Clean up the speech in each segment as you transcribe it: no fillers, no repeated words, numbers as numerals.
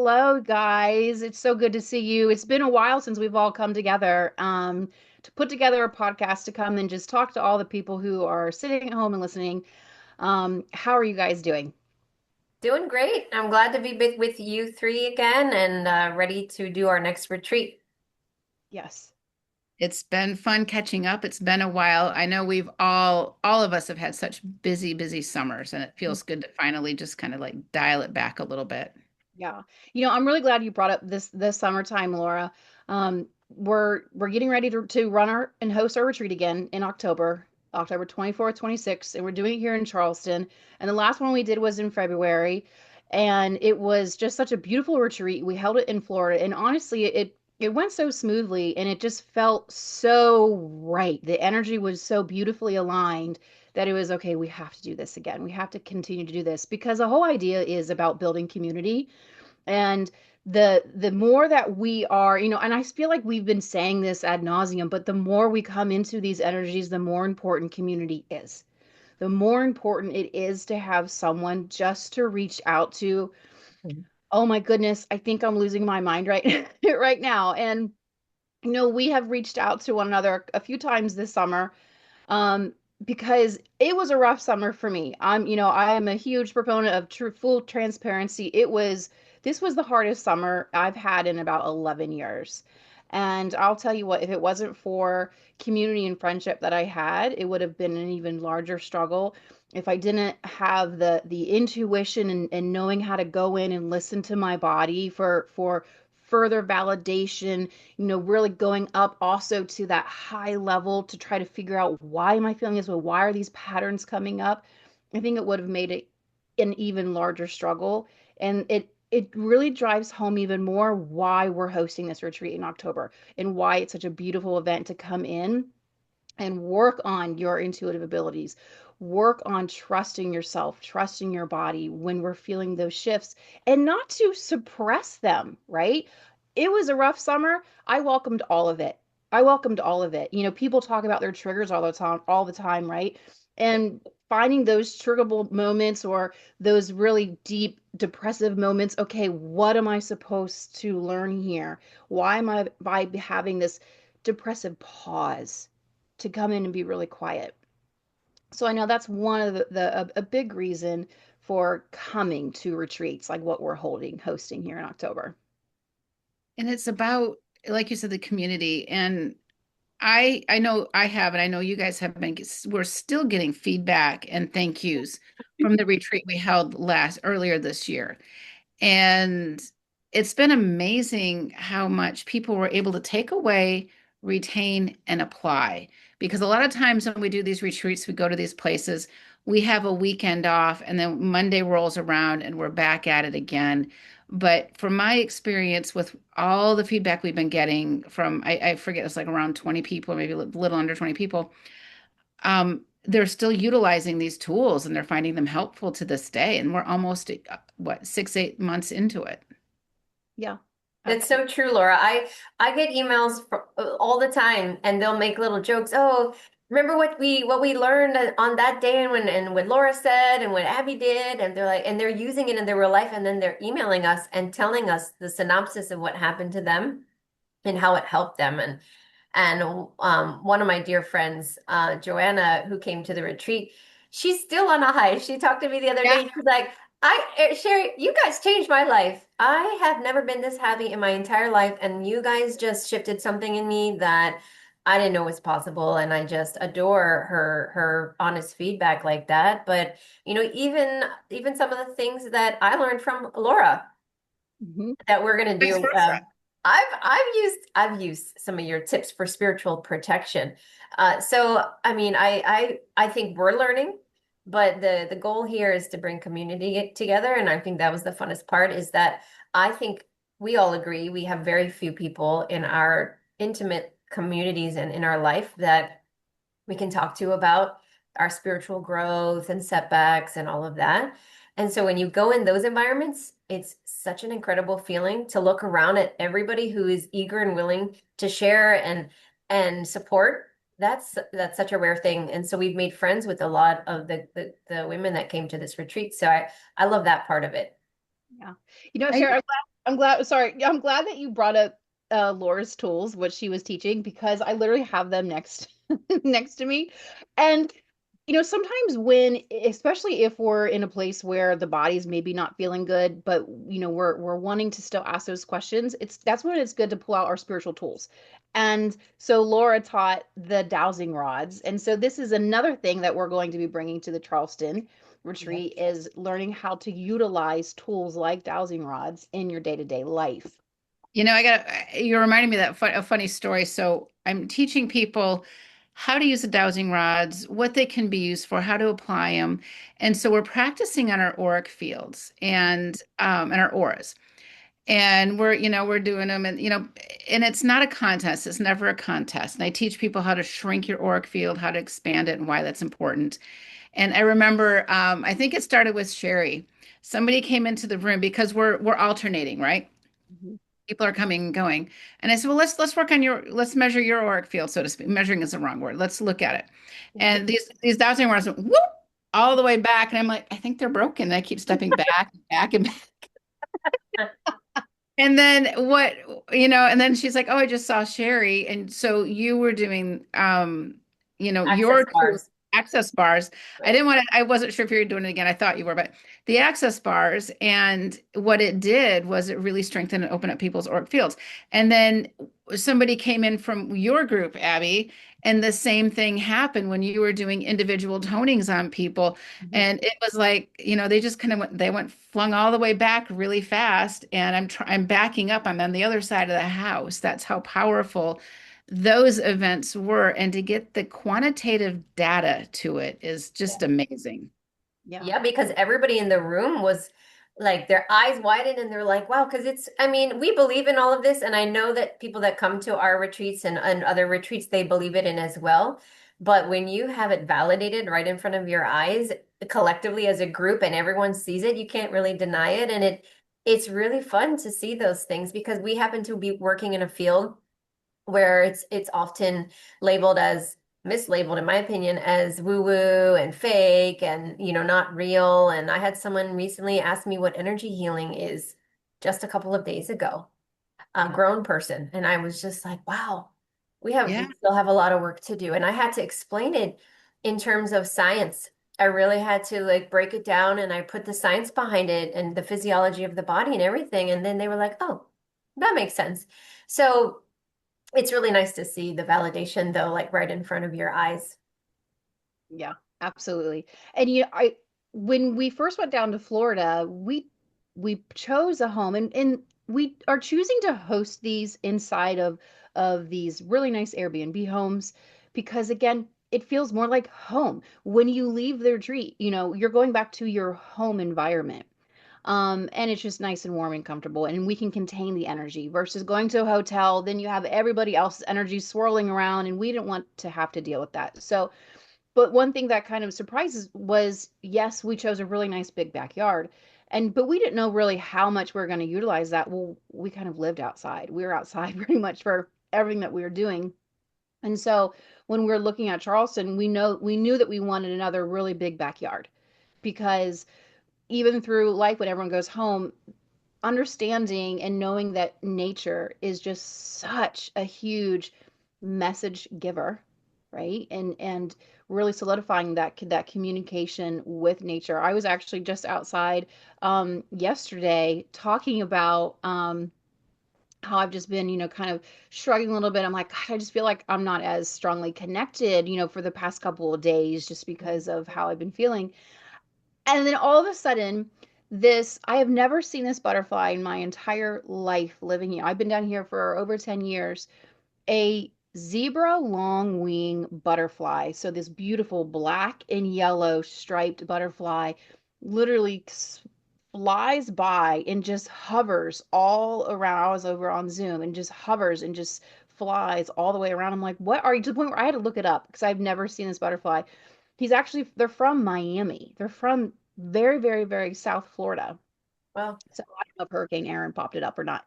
Hello, guys. It's so good to see you. It's been a while since we've all come together to put together a podcast to come and just talk to all the people who are sitting at home and listening. How are you guys doing? Doing great. I'm glad to be with you three again and ready to do our next retreat. Yes. It's been fun catching up. It's been a while. I know all of us have had such busy summers, and it feels good to finally just kind of like dial it back a little bit. Yeah. I'm really glad you brought up this summertime, Laura. We're getting ready to run our and host our retreat again in October, October 24th, 26th, and we're doing it here in Charleston. And the last one we did was in February, and it was just such a beautiful retreat. We held it in Florida, and honestly, it went so smoothly and it just felt so right. The energy was so beautifully aligned that it was okay, we have to do this again. We have to continue to do this because the whole idea is about building community and the more that we are, and I feel like we've been saying this ad nauseum, but the more we come into these energies, the more important community is. The more important it is to have someone just to reach out to. Oh my goodness, I think I'm losing my mind right right now. And we have reached out to one another a few times this summer, um, because it was a rough summer for me. I am a huge proponent of full transparency. This was the hardest summer I've had in about 11 years. And I'll tell you what, if it wasn't for community and friendship that I had, it would have been an even larger struggle. If I didn't have the intuition and knowing how to go in and listen to my body for further validation, really going up also to that high level to try to figure out why am I feeling this way? Why are these patterns coming up? I think it would have made it an even larger struggle. And it really drives home even more why we're hosting this retreat in October and why it's such a beautiful event to come in and work on your intuitive abilities. Work on trusting yourself, trusting your body when we're feeling those shifts and not to suppress them, right? It was a rough summer. I welcomed all of it. I welcomed all of it. People talk about their triggers all the time, right? And finding those triggerable moments or those really deep depressive moments. Okay, what am I supposed to learn here? Why am I by having this depressive pause to come in and be really quiet? So I know that's one of a big reason for coming to retreats like what we're hosting here in October. And it's about, like you said, the community. And I know I have, and I know you guys have been, we're still getting feedback and thank yous from the retreat we held earlier this year. And it's been amazing how much people were able to take away, retain, and apply. Because a lot of times when we do these retreats, we go to these places, we have a weekend off, and then Monday rolls around and we're back at it again. But from my experience with all the feedback we've been getting from, I forget, it's like around 20 people, maybe a little under 20 people, they're still utilizing these tools and they're finding them helpful to this day. And we're almost, what, 6, 8 months into it. Yeah, That's so absolutely. true, Laura. I get emails all the time, and they'll make little jokes. Oh, remember what we learned on that day, and what Laura said, and what Abby did, and they're like, and they're using it in their real life, and then they're emailing us and telling us the synopsis of what happened to them and how it helped them. And one of my dear friends, Joanna, who came to the retreat, she's still on a high. She talked to me the other Yeah. day. She's like, Sherri, you guys changed my life. I have never been this happy in my entire life, and you guys just shifted something in me that I didn't know was possible. And I just adore her honest feedback like that. But even some of the things that I learned from Laura Hmm. that we're gonna Vice do. versa. I've used some of your tips for spiritual protection. So I mean, I think we're learning, but the goal here is to bring community together, and I think that was the funnest part. Is that I think we all agree we have very few people in our intimate communities and in our life that we can talk to about our spiritual growth and setbacks and all of that. And so when you go in those environments, it's such an incredible feeling to look around at everybody who is eager and willing to share and support. That's such a rare thing. And so we've made friends with a lot of the women that came to this retreat. So I love that part of it. Yeah. I, Sarah, I'm glad. I'm glad, sorry, yeah, I'm glad that you brought up Laura's tools, what she was teaching, because I literally have them next next to me. And sometimes when, especially if we're in a place where the body's maybe not feeling good, but we're wanting to still ask those questions, that's when it's good to pull out our spiritual tools. And so Laura taught the dowsing rods. And so this is another thing that we're going to be bringing to the Charleston Yep. retreat is learning how to utilize tools like dowsing rods in your day-to-day life. You're reminding me of a funny story. So I'm teaching people how to use the dowsing rods, what they can be used for, how to apply them. And so we're practicing on our auric fields and our auras. And we're doing them and it's not a contest. It's never a contest. And I teach people how to shrink your auric field, how to expand it and why that's important. And I remember, I think it started with Sherri. Somebody came into the room because we're alternating, right? Mhm. People are coming and going. And I said, well, let's work on let's measure your auric field, so to speak. Measuring is the wrong word. Let's look at it. And these dowsing rods went whoop all the way back. And I'm like, I think they're broken. And I keep stepping back and back and back. And then and then she's like, oh, I just saw Sherri. And so you were doing, Access your two bars. access bars. Right. I wasn't sure if you were doing it again. I thought you were, but the access bars and what it did was it really strengthened and opened up people's auric fields. And then somebody came in from your group, Abby, and the same thing happened when you were doing individual tonings on people. Mhm. And it was like, they just kind of they went flung all the way back really fast. And I'm backing up. I'm on the other side of the house. That's how powerful those events were. And to get the quantitative data to it is just amazing. Yeah. Yeah, because everybody in the room was like their eyes widened and they're like, wow, because I mean, we believe in all of this. And I know that people that come to our retreats and other retreats, they believe it in as well. But when you have it validated right in front of your eyes, collectively as a group and everyone sees it, you can't really deny it. And it's really fun to see those things because we happen to be working in a field where it's often labeled as mislabeled in my opinion as woo woo and fake and not real. And I had someone recently ask me what energy healing is just a couple of days ago, a Yeah. grown person, and I was just like, wow, we Yeah. still have a lot of work to do. And I had to explain it in terms of science. I really had to like break it down and I put the science behind it and the physiology of the body and everything, and then they were like, oh, that makes sense. So it's really nice to see the validation though, like right in front of your eyes. Yeah, absolutely. And I when we first went down to Florida, we chose a home, and we are choosing to host these inside of these really nice Airbnb homes because again, it feels more like home. When you leave the retreat, you're going back to your home environment. And it's just nice and warm and comfortable, and we can contain the energy versus going to a hotel, then you have everybody else's energy swirling around, and we didn't want to have to deal with that. So but one thing that kind of surprises was, yes, we chose a really nice big backyard. But we didn't know really how much we were going to utilize that. Well, we kind of lived outside. We were outside pretty much for everything that we were doing. And so when we were looking at Charleston, we knew that we wanted another really big backyard because even through life when everyone goes home, understanding and knowing that nature is just such a huge message giver, right? And really solidifying that communication with nature. I was actually just outside yesterday talking about how I've just been, kind of shrugging a little bit. I'm like, God, I just feel like I'm not as strongly connected, for the past couple of days just because of how I've been feeling. And then all of a sudden, I have never seen this butterfly in my entire life living here. I've been down here for over 10 years. A zebra long wing butterfly. So this beautiful black and yellow striped butterfly literally flies by and just hovers all around. I was over on Zoom and just hovers and just flies all the way around. I'm like, what are you, to the point where I had to look it up because I've never seen this butterfly. They're from Miami. They're from very, very, very South Florida. Well, So I don't know if Hurricane Aaron popped it up or not.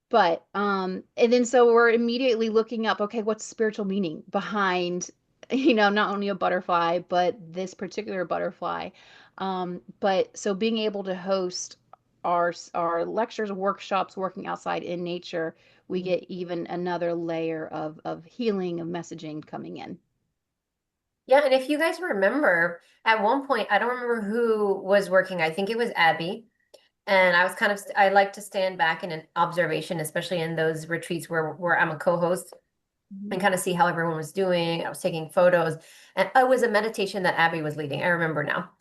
But and then so we're immediately looking up, okay, what's the spiritual meaning behind, not only a butterfly, but this particular butterfly. But so being able to host our lectures, workshops, working outside in nature, we get even another layer of healing, of messaging coming in. Yeah, and if you guys remember, at one point, I don't remember who was working. I think it was Abby. And I was kind of, I like to stand back in an observation, especially in those retreats where I'm a co-host and kind of see how everyone was doing. I was taking photos, and it was a meditation that Abby was leading. I remember now.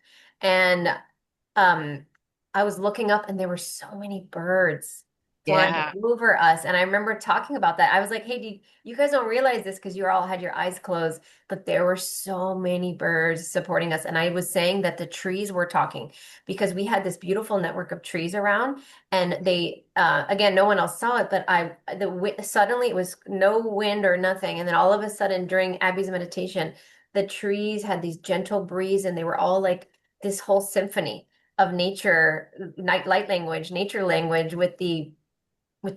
And um, I was looking up and there were so many birds flying Yeah. over us. And I remember talking about that. I was like, hey, you guys don't realize this because you all had your eyes closed, but there were so many birds supporting us. And I was saying that the trees were talking because we had this beautiful network of trees around, and they, again, no one else saw it, but suddenly it was no wind or nothing. And then all of a sudden during Abby's meditation, the trees had these gentle breeze and they were all like this whole symphony of nature, night light language, nature language with the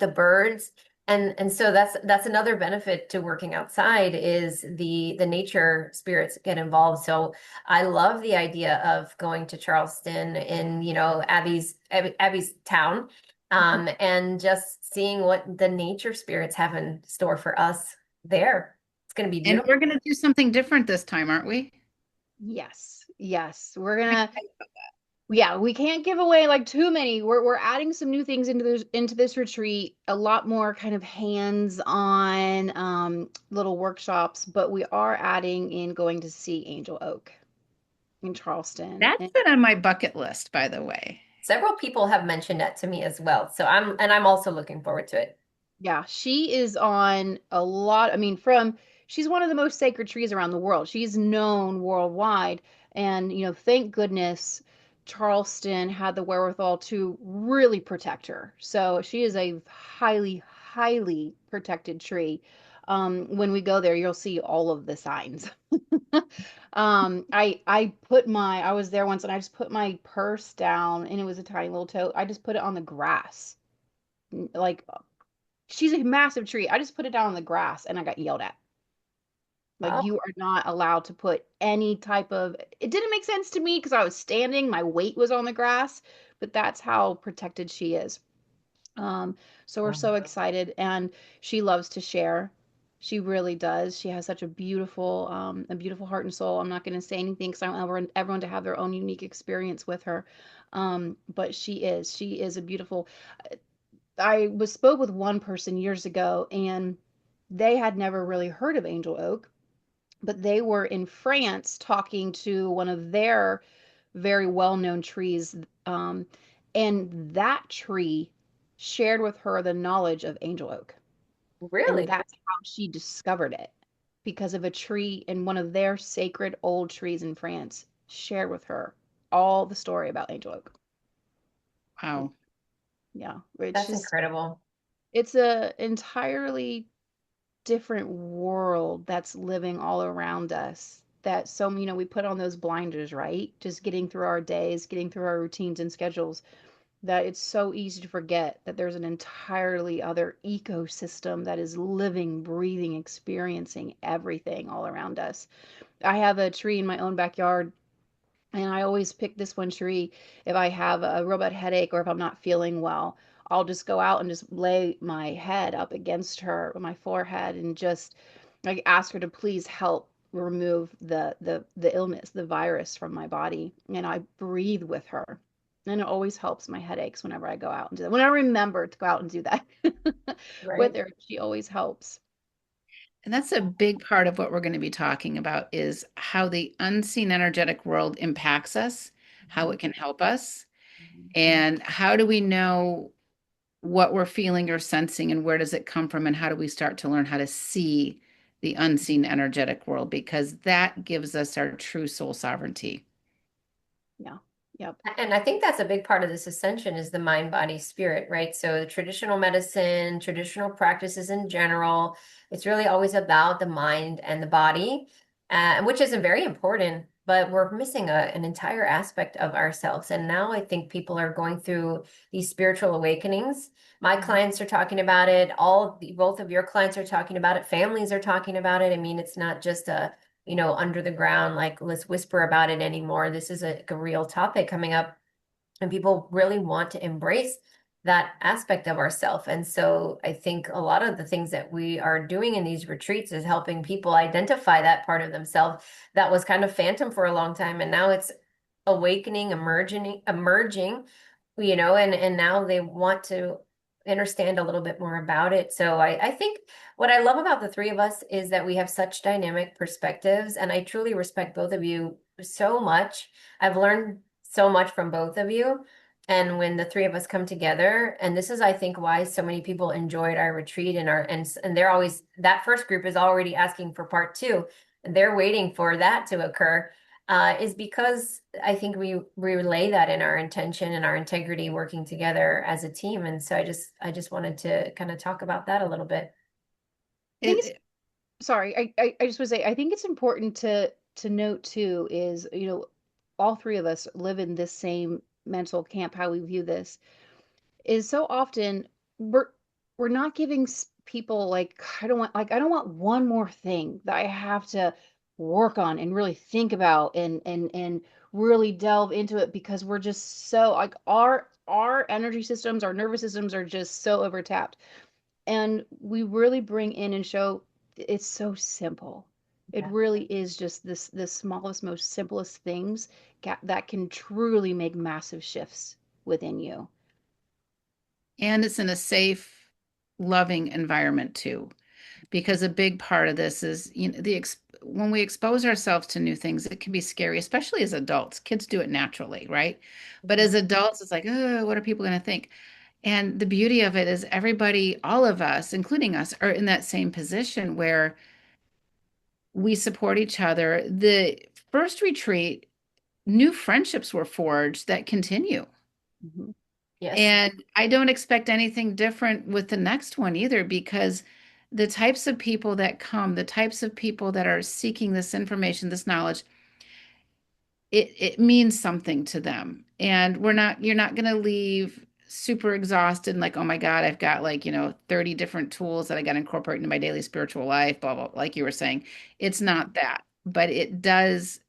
birds. And so that's another benefit to working outside is the nature spirits get involved. So I love the idea of going to Charleston in, Abby's town, and just seeing what the nature spirits have in store for us there. It's going to be And beautiful. we're going to do something different this time, aren't we? Yes, yes. Yeah, we can't give away like too many. We're adding some new things into this retreat, a lot more kind of hands-on little workshops, but we are adding in going to see Angel Oak in Charleston. That's been on my bucket list, by the way. Several people have mentioned that to me as well. So I'm also looking forward to it. Yeah, she is on a lot. I mean, she's one of the most sacred trees around the world. She's known worldwide. And, thank goodness Charleston had the wherewithal to really protect her. So she is a highly, highly protected tree. When we go there, you'll see all of the signs. I was there once and I just put my purse down and it was a tiny little tote. I just put it on the grass. Like she's a massive tree. I just put it down on the grass and I got yelled at. Like, Oh, you are not allowed to put any type of, it didn't make sense to me because I was standing, my weight was on the grass, but that's how protected she is. Um, so we're so excited and she loves to share. She really does. She has such a beautiful heart and soul. I'm not going to say anything because I want everyone to have their own unique experience with her. But she is a beautiful, I was spoke with one person years ago and they had never really heard of Angel Oak, but they were in France talking to one of their very well-known trees. And that tree shared with her the knowledge of Angel Oak. And really? that's how she discovered it because of a tree in one of their sacred old trees in France shared with her all the story about Angel Oak. Wow. Yeah, it's That's just incredible. it's a entirely different world that's living all around us that we put on those blinders, right? Just getting through our days, getting through our routines and schedules, that it's so easy to forget that there's an entirely other ecosystem that is living, breathing, experiencing everything all around us. I have a tree in my own backyard and I always pick this one tree if I have a real bad headache or if I'm not feeling well. I'll just go out and just lay my head up against her, my forehead, and just like ask her to please help remove the illness, the virus from my body. And I breathe with her. And it always helps my headaches whenever I go out and do that. When I remember to go out and do that with Right. her, she always helps. And that's a big part of what we're going to be talking about is how the unseen energetic world impacts us, how it can help us, and how do we know what we're feeling or sensing and where does it come from and how do we start to learn how to see the unseen energetic world because that gives us our true soul sovereignty. Yeah. Yep. And I think that's a big part of this ascension is the mind, body, spirit, right? So the traditional medicine, traditional practices in general, it's really always about the mind and the body, which is very important, but we're missing an entire aspect of ourselves. And now I think people are going through these spiritual awakenings. My clients are talking about it. Both of your clients are talking about it. Families are talking about it. I mean, it's not just under the ground, like let's whisper about it anymore. This is a real topic coming up and people really want to embrace that aspect of ourself. And so I think a lot of the things that we are doing in these retreats is helping people identify that part of themselves that was kind of phantom for a long time, and now it's awakening, emerging, and now they want to understand a little bit more about it. So I think what I love about the three of us is that we have such dynamic perspectives, and I truly respect both of you so much. I've learned so much from both of you. And when the three of us come together, and this is, I think, why so many people enjoyed our retreat, and they're always, that first group is already asking for part two. They're waiting for that to occur, is because I think we relay that in our intention and our integrity working together as a team. And so I just wanted to kind of talk about that a little bit. I think it's, sorry, I just would say, I think it's important to note too is, all three of us live in this same mental camp, how we view this is so often we're we're not giving people like I don't want one more thing that I have to work on and really think about and really delve into it, because we're just so like our energy systems, our nervous systems are just so overtapped. And we really bring in and show it's so simple. It Yeah. really is just the smallest, most simplest things that can truly make massive shifts within you. And it's in a safe, loving environment too, because a big part of this is, when we expose ourselves to new things, it can be scary, especially as adults. Kids do it naturally, right? But as Mhm. adults, it's like, oh, what are people going to think? And the beauty of it is everybody, all of us, including us, are in that same position where we support each other. The first retreat, new friendships were forged that continue. Mhm. Yes. And I don't expect anything different with the next one either, because the types of people that come, the types of people that are seeking this information, this knowledge, it means something to them. And you're not going to leave super exhausted and like, oh my God, I've got like, 30 different tools that I got to incorporate into my daily spiritual life, blah, blah, like you were saying. It's not that, but it does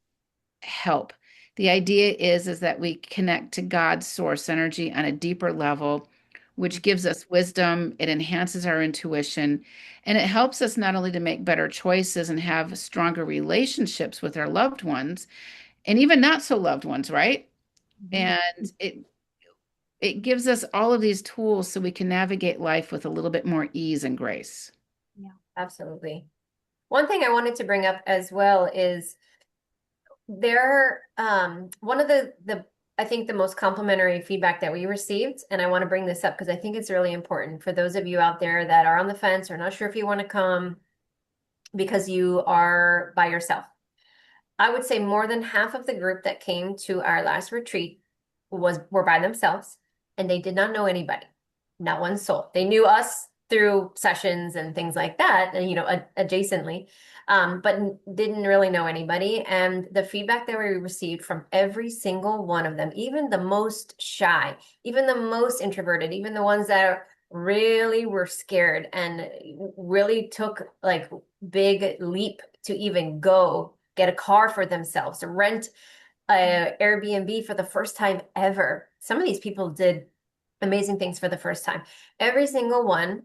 help. The idea is that we connect to God's source energy on a deeper level, which gives us wisdom, it enhances our intuition, and it helps us not only to make better choices and have stronger relationships with our loved ones and even not so loved ones, right? Mhm. And it gives us all of these tools so we can navigate life with a little bit more ease and grace. Yeah. Absolutely. One thing I wanted to bring up as well is one of the I think the most complimentary feedback that we received, and I want to bring this up because I think it's really important for those of you out there that are on the fence or not sure if you want to come because you are by yourself. I would say more than half of the group that came to our last retreat were by themselves, and they did not know anybody, not one soul. They knew us through sessions and things like that, and adjacently, but didn't really know anybody. And the feedback that we received from every single one of them, even the most shy, even the most introverted, even the ones that really were scared and really took like big leap to even go get a car for themselves, rent a Airbnb for the first time ever. Some of these people did amazing things for the first time. Every single one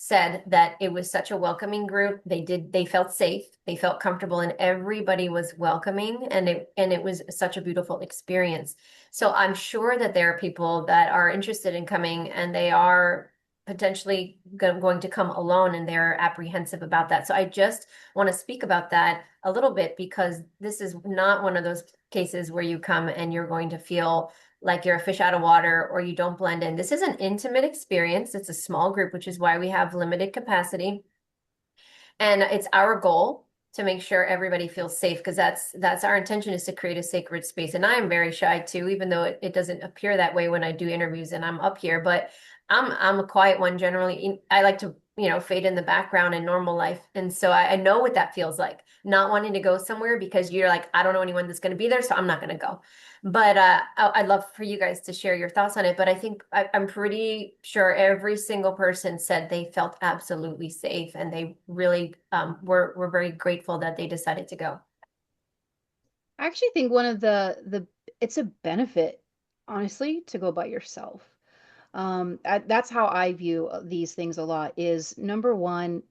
said that it was such a welcoming group. They felt safe, they felt comfortable, and everybody was welcoming, and it was such a beautiful experience. So I'm sure that there are people that are interested in coming and they are potentially going to come alone and they're apprehensive about that. So I just want to speak about that a little bit because this is not one of those cases where you come and you're going to feel like you're a fish out of water or you don't blend in. This is an intimate experience. It's a small group, which is why we have limited capacity. And it's our goal to make sure everybody feels safe because that's our intention is to create a sacred space. And I am very shy too, even though it doesn't appear that way when I do interviews and I'm up here, but I'm a quiet one generally. I like to, fade in the background in normal life. And so I know what that feels like, not wanting to go somewhere because you're like, I don't know anyone that's going to be there, so I'm not going to go. But I'd love for you guys to share your thoughts on it. But I think I'm pretty sure every single person said they felt absolutely safe, and they really were very grateful that they decided to go. I actually think one of the it's a benefit honestly, to go by yourself. That's how I view these things a lot is number one,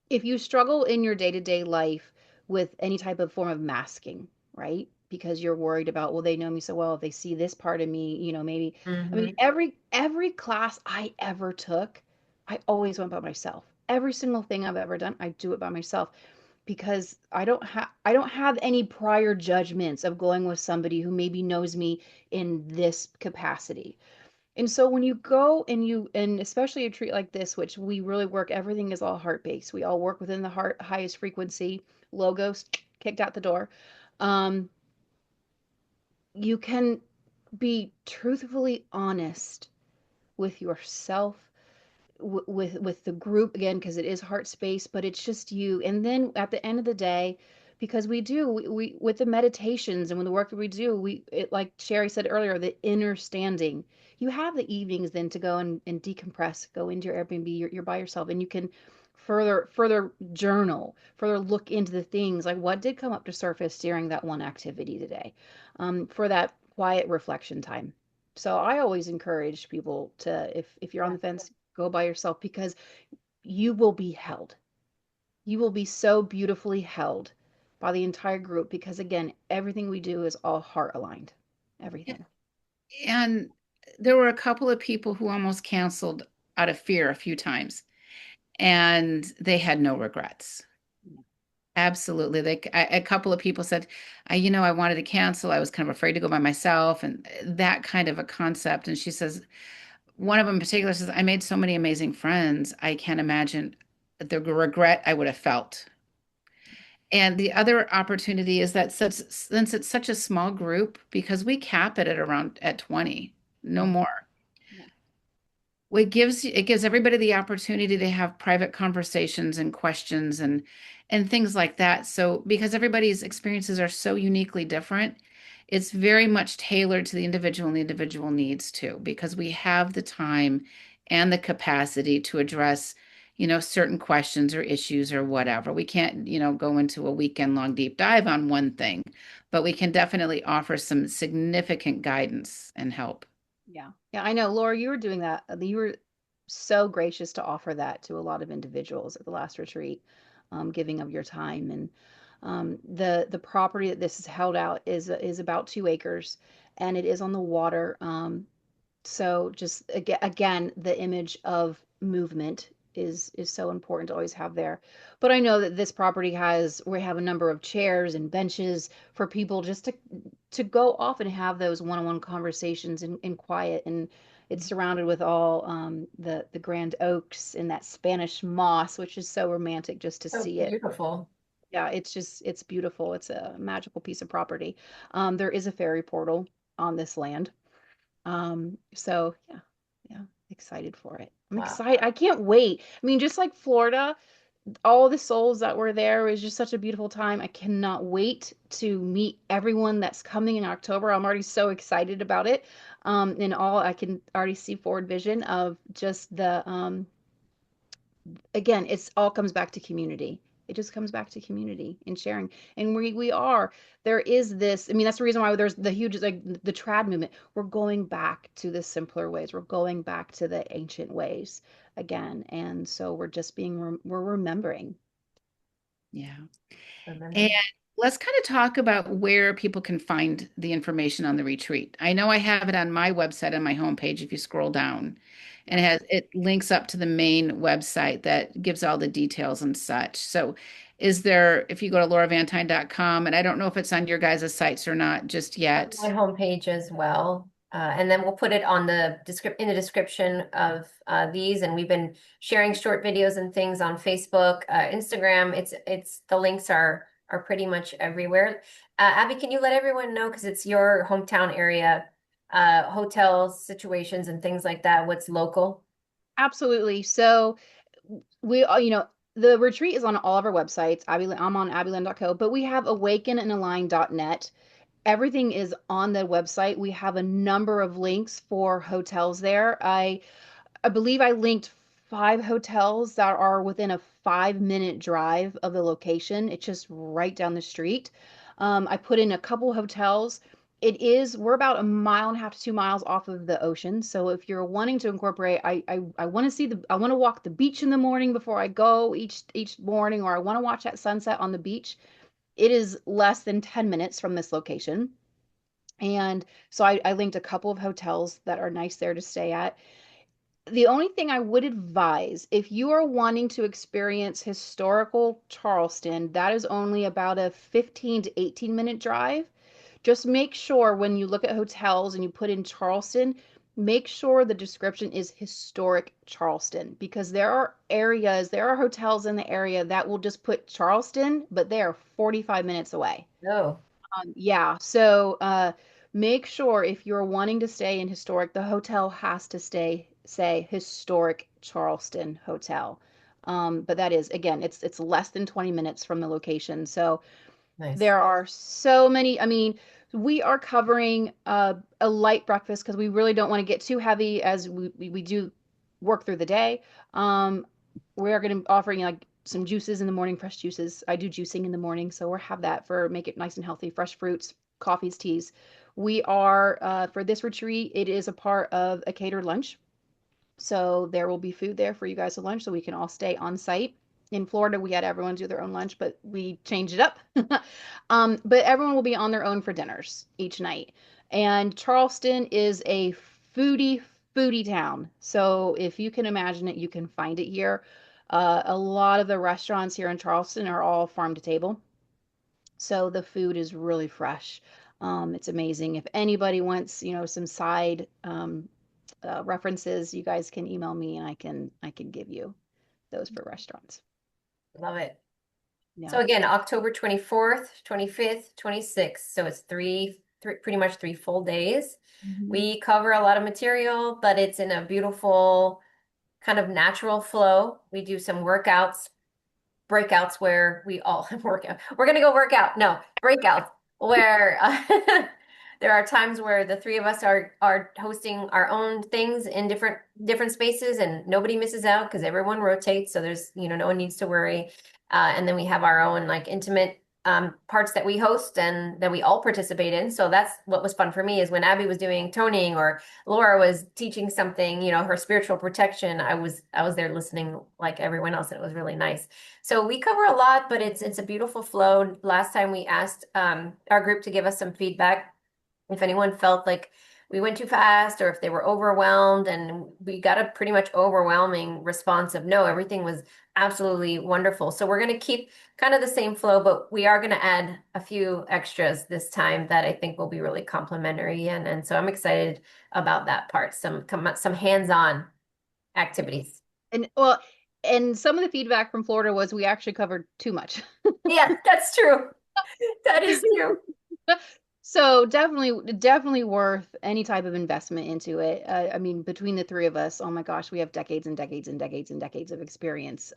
if you struggle in your day-to-day life with any type of form of masking, right? Because you're worried about, well, they know me so well, if they see this part of me, maybe. I mean, Hmm. every class I ever took, I always went by myself. Every single thing I've ever done, I do it by myself because I don't have any prior judgments of going with somebody who maybe knows me in this capacity. And so when you go and especially a treat like this, which we really work, everything is all heart based. We all work within the heart, highest frequency, logos kicked out the door. Um, you can be truthfully honest with yourself, with the group again, because it is heart space, but it's just you. And then at the end of the day, because we with the meditations and with the work that we do, like Sherry said earlier, the inner standing. You have the evenings then to go and decompress, go into your Airbnb, you're by yourself, and you can further journal, further look into the things like what did come up to surface during that one activity today, for that quiet reflection time. So I always encourage people to, if you're on Yeah. the fence, go by yourself because you will be held. You will be so beautifully held by the entire group because again, everything we do is all heart aligned. Everything. And there were a couple of people who almost canceled out of fear a few times, and they had no regrets. Absolutely. A couple of people said, I wanted to cancel. I was kind of afraid to go by myself, and that kind of a concept. And she says, one of them in particular says, I made so many amazing friends. I can't imagine the regret I would have felt. And the other opportunity is that since it's such a small group, because we cap it at around at 20, no Mhm. more. Yeah. Well, it gives everybody the opportunity to have private conversations and questions and things like that. So because everybody's experiences are so uniquely different, it's very much tailored to the individual and the individual needs too, because we have the time and the capacity to address, certain questions or issues or whatever. We can't, go into a weekend long deep dive on one thing, but we can definitely offer some significant guidance and help. Yeah. Yeah, I know. Laura, you were doing that. You were so gracious to offer that to a lot of individuals at the last retreat, giving of your time. And the property that this is held out is about 2 acres, and it is on the water. So just again, the image of movement is so important to always have there. But I know that this property we have a number of chairs and benches for people just to go off and have those one-on-one conversations in quiet. And it's surrounded with all the grand oaks and that Spanish moss, which is so romantic just to So see it. beautiful. Yeah, it's beautiful. It's a magical piece of property. There is a ferry portal on this land. So yeah, yeah, excited for it. I'm Wow. excited. I can't wait. I mean, just like Florida, all the souls that were there was just such a beautiful time. I cannot wait to meet everyone that's coming in October. I'm already so excited about it. And all I can already see forward vision of just the again, it's all comes back to community. It just comes back to community and sharing. And we are, there is this, I mean, that's the reason why there's the huge, like the trad movement. We're going back to the simpler ways. We're going back to the ancient ways again. And so we're just we're remembering. Yeah. And Remembering. let's kind of talk about where people can find the information on the retreat. I know I have it on my website on my homepage if you scroll down. And it links up to the main website that gives all the details and such. So is there, if you go to lauravantine.com, and I don't know if it's on your guys' sites or not just On my yet. homepage as well. And then we'll put it on the in the description of these. And we've been sharing short videos and things on Facebook, Instagram. It's the links are pretty much everywhere. Abby, can you let everyone know, because it's your hometown area, hotel situations and things like that, what's local? Absolutely. So the retreat is on all of our websites. I'm on abbyland.co, but we have awakenandalign.net. Everything is on the website. We have a number of links for hotels there. I believe I linked 5 hotels that are within a 5-minute drive of the location. It's just right down the street. I put in a couple hotels we're about 1.5 miles to 2 miles off of the ocean. So if you're wanting to incorporate, I want to I want to walk the beach in the morning before I go each morning, or I want to watch that sunset on the beach. It is less than 10 minutes from this location. And so I linked a couple of hotels that are nice there to stay at. The only thing I would advise, if you are wanting to experience historical Charleston, that is only about a 15 to 18-minute drive. Just make sure when you look at hotels and you put in Charleston, make sure the description is historic Charleston, because there are hotels in the area that will just put Charleston, but they are 45 minutes away. No. Yeah, so make sure if you're wanting to stay in historic, the hotel has to say historic Charleston Hotel. But that is, again, it's less than 20 minutes from the location. So Nice. there are so many. I mean, we are covering a light breakfast because we really don't want to get too heavy as we do work through the day. We are going to be offering like some juices in the morning, fresh juices. I do juicing in the morning, so we'll have that for make it nice and healthy, fresh fruits, coffees, teas. We are for this retreat, it is a part of a catered lunch. So there will be food there for you guys to lunch so we can all stay on site. In Florida, we had everyone do their own lunch, but we changed it up. But everyone will be on their own for dinners each night. And Charleston is a foodie town. So if you can imagine it, you can find it here. A lot of the restaurants here in Charleston are all farm to table. So the food is really fresh. It's amazing. If anybody wants, some side references, you guys can email me and I can give you those for restaurants. Love it. Yeah. So again, October 24th, 25th, 26th. So it's pretty much 3 full days. Mhm. We cover a lot of material, but it's in a beautiful kind of natural flow. We do some breakouts where we all work out. We're going to go work out. No, breakouts where there are times where the three of us are hosting our own things in different spaces, and nobody misses out because everyone rotates. So there's, no one needs to worry. And then we have our own like intimate parts that we host and that we all participate in. So that's what was fun for me is when Abby was doing toning or Laura was teaching something, her spiritual protection. I was there listening like everyone else, and it was really nice. So we cover a lot, but it's a beautiful flow. Last time we asked our group to give us some feedback if anyone felt like we went too fast or if they were overwhelmed, and we got a pretty much overwhelming response of no, everything was absolutely wonderful. So we're going to keep kind of the same flow, but we are going to add a few extras this time that I think will be really complimentary. And so I'm excited about that part, some hands-on activities. And some of the feedback from Florida was we actually covered too much. Yeah, that's true. That is true. So definitely worth any type of investment into it. I mean, between the three of us, oh my gosh, we have decades and decades and decades and decades of experience.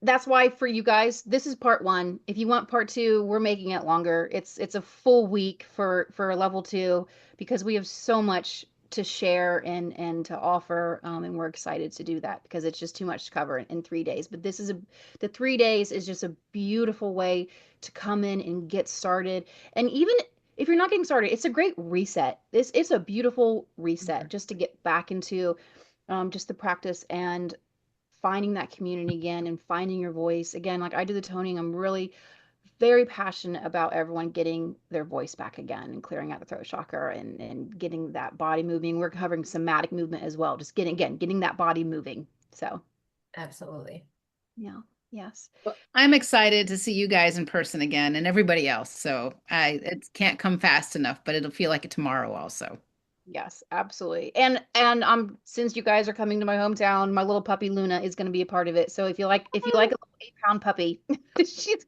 That's why for you guys, this is part one. If you want part two, we're making it longer. It's a full week for level two because we have so much to share and to offer, and we're excited to do that because it's just too much to cover in 3 days. But the 3 days is just a beautiful way to come in and get started. And even if you're not getting started, it's a great reset. It's a beautiful reset just to get back into just the practice and finding that community again and finding your voice again. Like I do the toning, I'm really very passionate about everyone getting their voice back again and clearing out the throat chakra and getting that body moving. We're covering somatic movement as well, just getting that body moving. So Absolutely. yeah. Yes. Well, I'm excited to see you guys in person again and everybody else. So it can't come fast enough, but it'll feel like it tomorrow also. Yes, absolutely. And since you guys are coming to my hometown, my little puppy Luna is going to be a part of it. So if you like a little 8-pound puppy, she's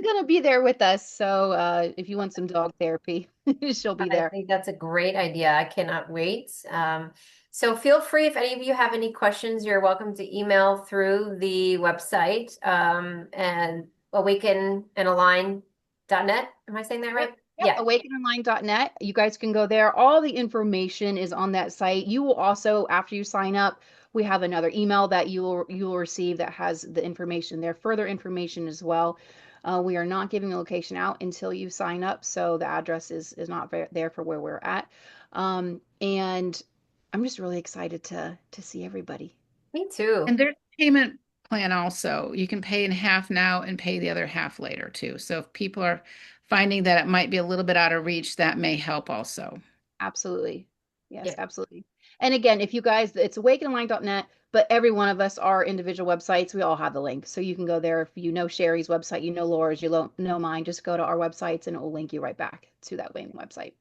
going to be there with us. So if you want some dog therapy, she'll be I there. think that's a great idea. I cannot wait. So feel free, if any of you have any questions, you're welcome to email through the website and awakenandalign.net. Am I saying that right? Yeah, awakenonline.net. You guys can go there. All the information is on that site. You will also, after you sign up, we have another email that you will receive that has the information there, further information as well. We are not giving the location out until you sign up, so the address is not there for where we're at. And I'm just really excited to see everybody. Me too. And there's a payment plan also. You can pay in half now and pay the other half later too. So if people are finding that it might be a little bit out of reach, that may help also. Absolutely. Yes, Yeah. absolutely. And again, if you guys, it's awakenaligned.net, but every one of us are individual websites. We all have the link. So you can go there. If you know Sherri's website, you know Laura's, know mine, just go to our websites and it will link you right back to that website.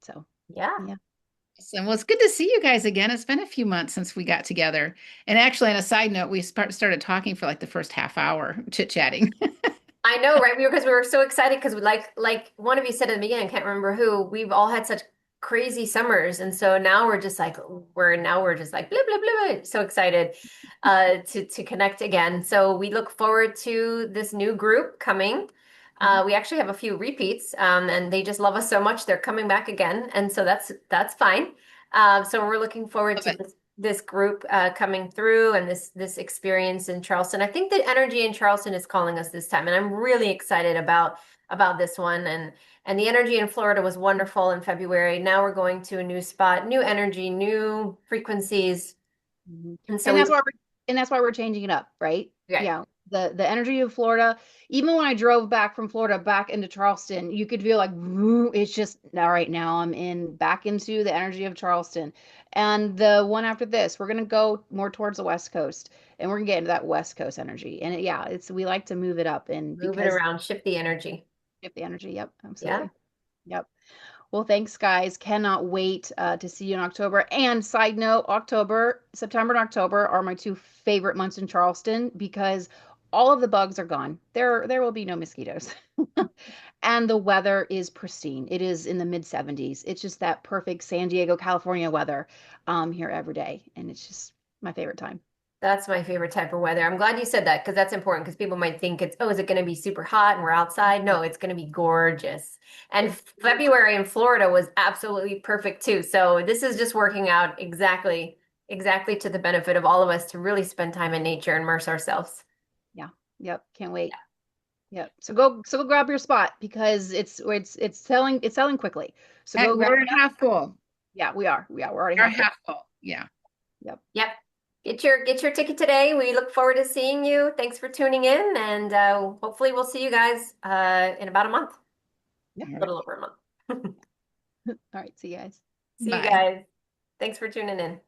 So, Yeah. yeah. Awesome. Well, it's good to see you guys again. It's been a few months since we got together. And actually, on a side note, we started talking for like the first half hour, chit-chatting. I know, right? Because we were so excited because we like one of you said in the beginning, I can't remember who, we've all had such crazy summers. And so now we're just like blah blah blah, blah. So excited to connect again. So we look forward to this new group coming. We actually have a few repeats, and they just love us so much they're coming back again. And so that's fine. So we're looking forward Love to it. this group coming through and this experience in Charleston. I think the energy in Charleston is calling us this time, and I'm really excited about this one. And the energy in Florida was wonderful in February. Now we're going to a new spot, new energy, new frequencies, Mhm. and so And we that's why we're changing it up, right? right. Yeah. The energy of Florida, even when I drove back from Florida back into Charleston, you could feel like "Woo," it's just all right now I'm in back into the energy of Charleston. And the one after this, we're gonna go more towards the West Coast and we're gonna get into that West Coast energy. And yeah, it's we like to move it up and Move it because around, shift the energy. of the energy. Yep, Yeah. absolutely. Yep. Well, thanks, guys. Cannot wait to see you in October. And side note, September and October are my two favorite months in Charleston because all of the bugs are gone. There will be no mosquitoes. And the weather is pristine. It is in the mid 70s. It's just that perfect San Diego, California weather here every day. And it's just my favorite time. That's my favorite type of weather. I'm glad you said that because that's important because people might think it's, oh, is it going to be super hot and we're outside? No, it's going to be gorgeous. And It's February in Florida was absolutely perfect too. So this is just working out exactly to the benefit of all of us to really spend time in nature and immerse ourselves. yeah. Yep. Can't wait. Yep. So go grab your spot because it's selling quickly. So go grab We're it. half full. Yeah, we are. Yeah, we're already We're half full. half full. Yeah. Yep. Yep. Get your ticket today. We look forward to seeing you. Thanks for tuning in, and hopefully we'll see you guys in about a month, Yeah. All a right. little over a month. All right. See you guys. See you Bye. guys. Thanks for tuning in.